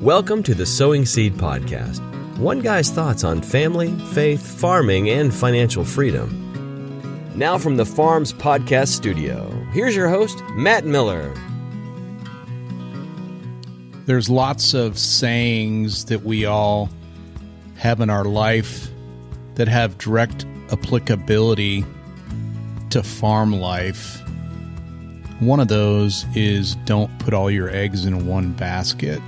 Welcome to the Sowing Seed Podcast. One guy's thoughts on family, faith, farming, and financial freedom. Now from the Farms Podcast Studio, here's your host, Matt Miller. There's lots of sayings that we all have in our life that have direct applicability to farm life. One of those is don't put all your eggs in one basket.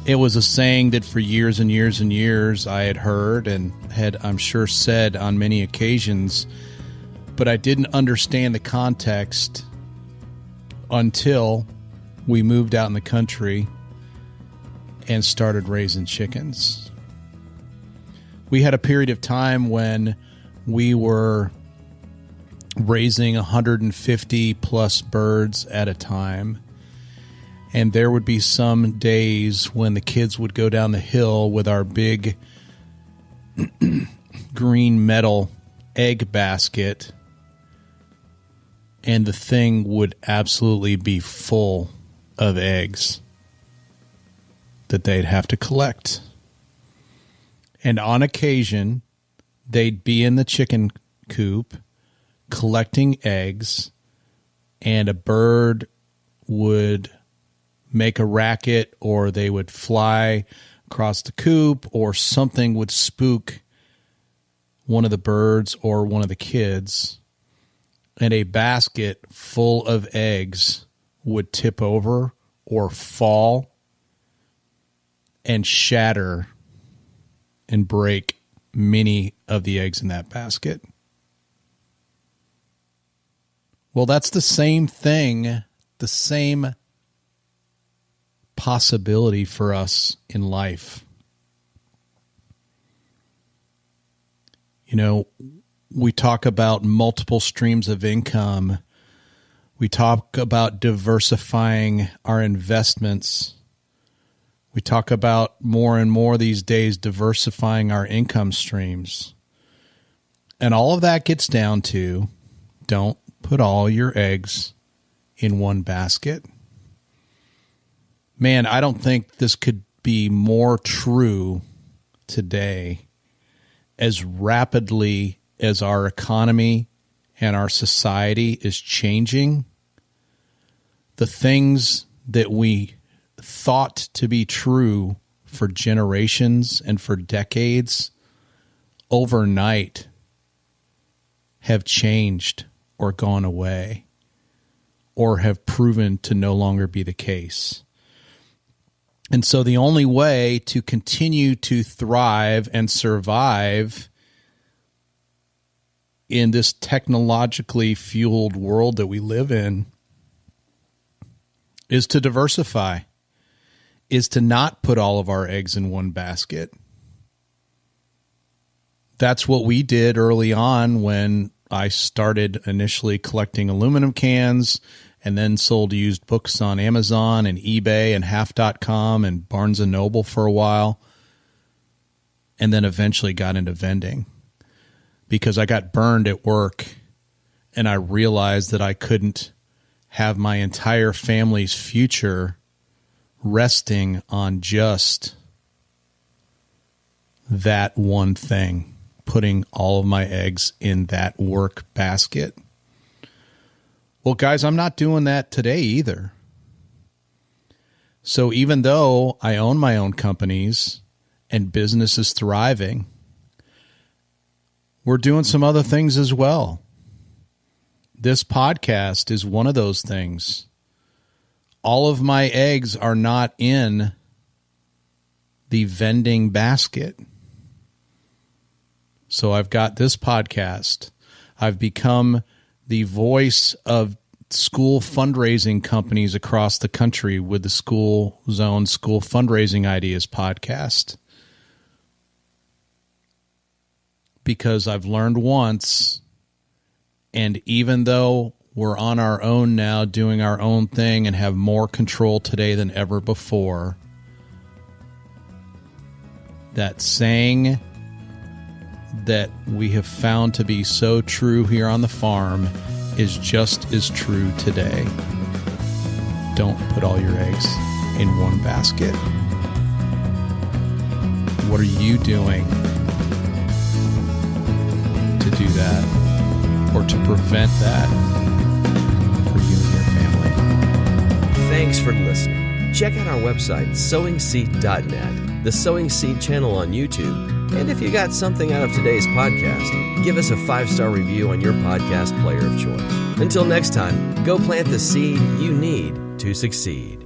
It was a saying that for years and years and years I had heard and had, I'm sure, said on many occasions, but I didn't understand the context until we moved out in the country and started raising chickens. We had a period of time when we were raising 150 plus birds at a time. And there would be some days when the kids would go down the hill with our big green metal egg basket, and the thing would absolutely be full of eggs that they'd have to collect. And on occasion, they'd be in the chicken coop collecting eggs, and a bird would make a racket, or they would fly across the coop, or something would spook one of the birds or one of the kids, and a basket full of eggs would tip over or fall and shatter and break many of the eggs in that basket. Well, that's the same thing, the same possibility for us in life. You know, we talk about multiple streams of income. We talk about diversifying our investments. We talk about more and more these days diversifying our income streams. And all of that gets down to, don't put all your eggs in one basket. Man, I don't think this could be more true today. As rapidly as our economy and our society is changing, the things that we thought to be true for generations and for decades overnight have changed or gone away or have proven to no longer be the case. And so the only way to continue to thrive and survive in this technologically fueled world that we live in is to diversify, is to not put all of our eggs in one basket. That's what we did early on when I started initially collecting aluminum cans and then sold used books on Amazon and eBay and Half.com and Barnes & Noble for a while, and then eventually got into vending because I got burned at work and I realized that I couldn't have my entire family's future resting on just that one thing, putting all of my eggs in that work basket. Well, guys, I'm not doing that today either. So even though I own my own companies and business is thriving, we're doing some other things as well. This podcast is one of those things. All of my eggs are not in the vending basket. So I've got this podcast. I've become the voice of school fundraising companies across the country with the School Zone School Fundraising Ideas podcast. Because I've learned once, and even though we're on our own now doing our own thing and have more control today than ever before, that saying that we have found to be so true here on the farm is just as true today. Don't put all your eggs in one basket. What are you doing to do that or to prevent that for you and your family? Thanks for listening. Check out our website, sowingseed.net, the Sowing Seed channel on YouTube, and if you got something out of today's podcast, give us a 5-star review on your podcast player of choice. Until next time, go plant the seed you need to succeed.